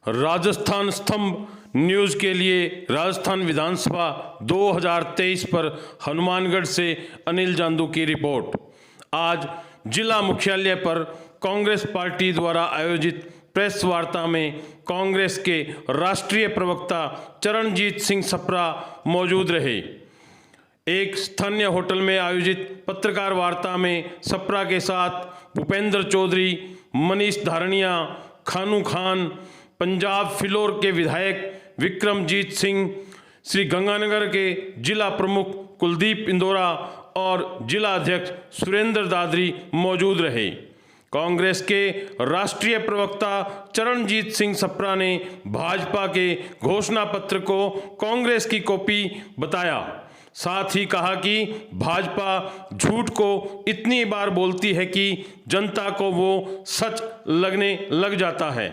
राजस्थान स्तंभ न्यूज़ के लिए राजस्थान विधानसभा 2023 पर हनुमानगढ़ से अनिल जांदू की रिपोर्ट। आज जिला मुख्यालय पर कांग्रेस पार्टी द्वारा आयोजित प्रेस वार्ता में कांग्रेस के राष्ट्रीय प्रवक्ता चरणजीत सिंह सप्रा मौजूद रहे। एक स्थानीय होटल में आयोजित पत्रकार वार्ता में सप्रा के साथ भूपेंद्र चौधरी, मनीष धारणिया, खानू खान, पंजाब फिलौर के विधायक विक्रमजीत सिंह, श्री गंगानगर के जिला प्रमुख कुलदीप इंदौरा और जिला अध्यक्ष सुरेंद्र दादरी मौजूद रहे। कांग्रेस के राष्ट्रीय प्रवक्ता चरणजीत सिंह सप्रा ने भाजपा के घोषणा पत्र को कांग्रेस की कॉपी बताया। साथ ही कहा कि भाजपा झूठ को इतनी बार बोलती है कि जनता को वो सच लगने लग जाता है।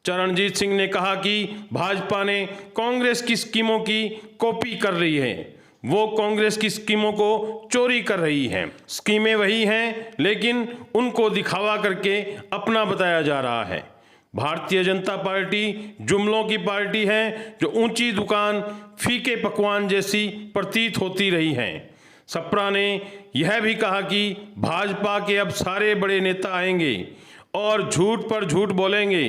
चरणजीत सिंह ने कहा कि भाजपा ने कांग्रेस की स्कीमों की कॉपी कर रही है, वो कांग्रेस की स्कीमों को चोरी कर रही है। स्कीमें वही हैं, लेकिन उनको दिखावा करके अपना बताया जा रहा है। भारतीय जनता पार्टी जुमलों की पार्टी है जो ऊंची दुकान फीके पकवान जैसी प्रतीत होती रही है। सप्रा ने यह भी कहा कि भाजपा के अब सारे बड़े नेता आएंगे और झूठ पर झूठ बोलेंगे।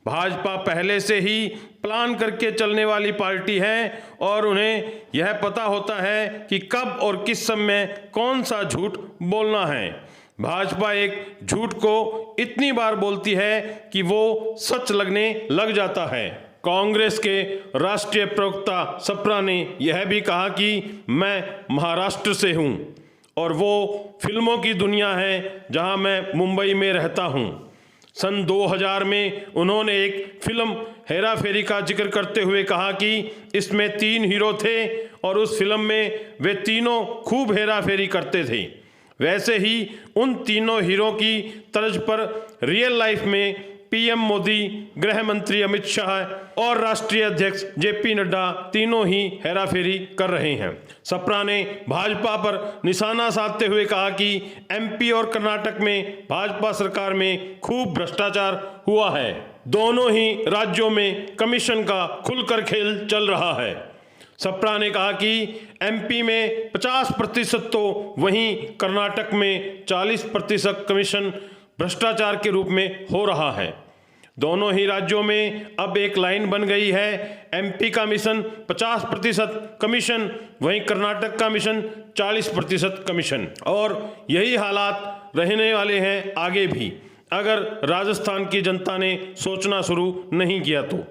भाजपा पहले से ही प्लान करके चलने वाली पार्टी है और उन्हें यह पता होता है कि कब और किस समय कौन सा झूठ बोलना है। भाजपा एक झूठ को इतनी बार बोलती है कि वो सच लगने लग जाता है। कांग्रेस के राष्ट्रीय प्रवक्ता सप्रा ने यह भी कहा कि मैं महाराष्ट्र से हूं और वो फिल्मों की दुनिया है जहां मैं मुंबई में रहता हूं। सन 2000 में उन्होंने एक फिल्म हेरा फेरी का जिक्र करते हुए कहा कि इसमें 3 हीरो थे और उस फिल्म में वे तीनों खूब हेरा फेरी करते थे। वैसे ही उन तीनों हीरो की तर्ज पर रियल लाइफ में पीएम मोदी, गृह मंत्री अमित शाह और राष्ट्रीय अध्यक्ष जेपी नड्डा तीनों ही हेराफेरी कर रहे हैं। सप्रा ने भाजपा पर निशाना साधते हुए कहा कि एमपी और कर्नाटक में भाजपा सरकार में खूब भ्रष्टाचार हुआ है। दोनों ही राज्यों में कमीशन का खुलकर खेल चल रहा है। सप्रा ने कहा कि एमपी में 50% तो वहीं कर्नाटक में 40% कमीशन भ्रष्टाचार के रूप में हो रहा है। दोनों ही राज्यों में अब एक लाइन बन गई है, एमपी का मिशन 50% कमीशन, वहीं कर्नाटक का मिशन 40% कमीशन, और यही हालात रहने वाले हैं आगे भी अगर राजस्थान की जनता ने सोचना शुरू नहीं किया तो।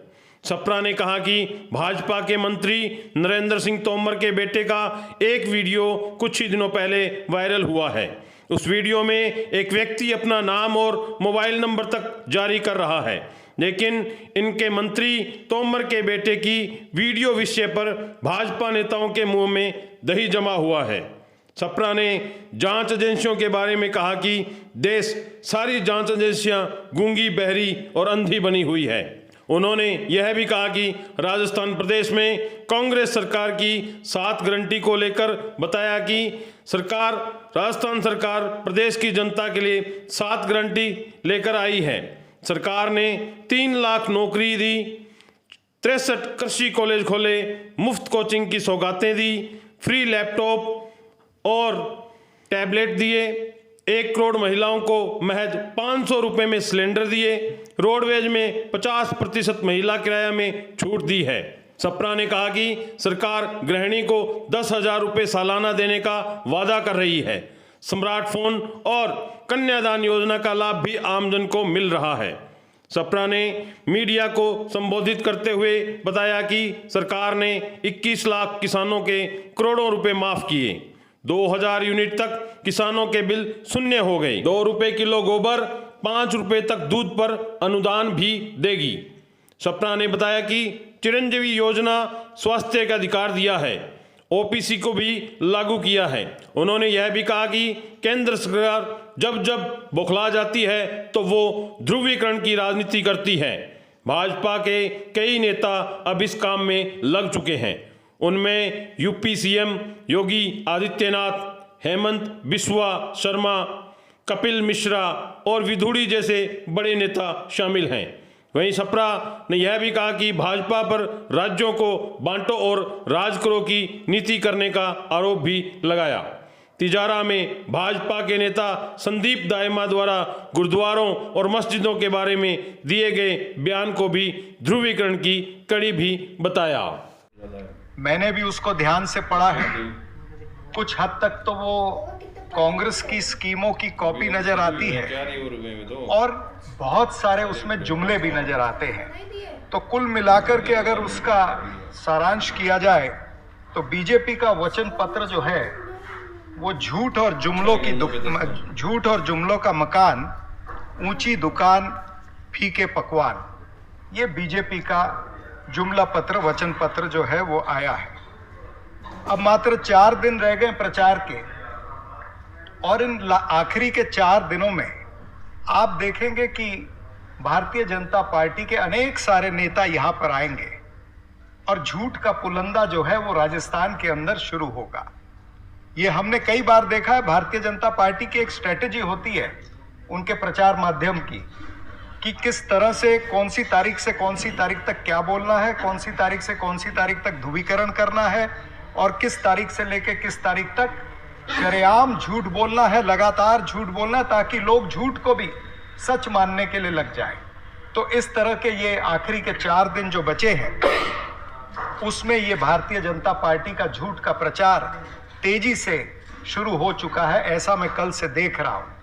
सप्रा ने कहा कि भाजपा के मंत्री नरेंद्र सिंह तोमर के बेटे का एक वीडियो कुछ ही दिनों पहले वायरल हुआ है। उस वीडियो में एक व्यक्ति अपना नाम और मोबाइल नंबर तक जारी कर रहा है, लेकिन इनके मंत्री तोमर के बेटे की वीडियो विषय पर भाजपा नेताओं के मुंह में दही जमा हुआ है। सप्रा ने जांच एजेंसियों के बारे में कहा कि देश सारी जांच एजेंसियां गूंगी, बहरी और अंधी बनी हुई है। उन्होंने यह भी कहा कि राजस्थान प्रदेश में कांग्रेस सरकार की 7 गारंटी को लेकर बताया कि राजस्थान सरकार प्रदेश की जनता के लिए 7 गारंटी लेकर आई है। सरकार ने 3 लाख नौकरी दी, 63 कृषि कॉलेज खोले, मुफ्त कोचिंग की सौगातें दी, फ्री लैपटॉप और टैबलेट दिए, 1 करोड़ महिलाओं को महज 500 रुपये में सिलेंडर दिए, रोडवेज में 50% महिला किराया में छूट दी है। सप्रा ने कहा कि सरकार गृहिणी को 10,000 रुपये सालाना देने का वादा कर रही है। सम्राट फोन और कन्यादान योजना का लाभ भी आमजन को मिल रहा है। सप्रा ने मीडिया को संबोधित करते हुए बताया कि सरकार ने 21 लाख किसानों के करोड़ों रुपए माफ किए, 2000 यूनिट तक किसानों के बिल शून्य हो गए, 2 रुपये किलो गोबर, 5 रुपये तक दूध पर अनुदान भी देगी। सप्रा ने बताया कि चिरंजीवी योजना स्वास्थ्य का अधिकार दिया है, ओपीसी को भी लागू किया है। उन्होंने यह भी कहा कि केंद्र सरकार जब जब बौखला जाती है तो वो ध्रुवीकरण की राजनीति करती है। भाजपा के कई नेता अब इस काम में लग चुके हैं। उनमें यूपी सीएम योगी आदित्यनाथ, हेमंत बिस्वा शर्मा, कपिल मिश्रा और विधुड़ी जैसे बड़े नेता शामिल हैं। वहीं सप्रा ने यह भी कहा कि भाजपा पर राज्यों को बांटो और राज करो की नीति करने का आरोप भी लगाया। तिजारा में भाजपा के नेता संदीप दाइमा द्वारा गुरुद्वारों और मस्जिदों के बारे में दिए गए बयान को भी ध्रुवीकरण की कड़ी भी बताया। मैंने भी उसको ध्यान से पढ़ा है। कुछ हद तक तो वो कांग्रेस की स्कीमों की कॉपी नजर आती है और बहुत सारे उसमें जुमले भी नजर आते हैं। तो कुल मिलाकर के अगर उसका सारांश किया जाए तो बीजेपी का वचन पत्र जो है वो झूठ और जुमलों का मकान, ऊंची दुकान, फीके पकवान, ये बीजेपी का जुमला पत्र, वचन पत्र जो है वो आया है। अब मात्र 4 दिन रह गए प्रचार के और इन आखिरी के 4 दिनों में आप देखेंगे कि भारतीय जनता पार्टी के अनेक सारे नेता यहां पर आएंगे और झूठ का पुलंदा जो है वो राजस्थान के अंदर शुरू होगा। ये हमने कई बार देखा है। भारतीय जनता पार्टी की एक स्ट्रेटेजी होती है उनके प्रचार माध्यम की कि किस तरह से कौन सी तारीख से कौन सी तारीख तक क्या बोलना है, कौन सी तारीख से कौन सी तारीख तक ध्रुवीकरण करना है और किस तारीख से लेकर किस तारीख तक शरेआम झूठ बोलना है, लगातार झूठ बोलना है ताकि लोग झूठ को भी सच मानने के लिए लग जाए। तो इस तरह के ये आखिरी के 4 दिन जो बचे हैं उसमें ये भारतीय जनता पार्टी का झूठ का प्रचार तेजी से शुरू हो चुका है, ऐसा मैं कल से देख रहा हूं।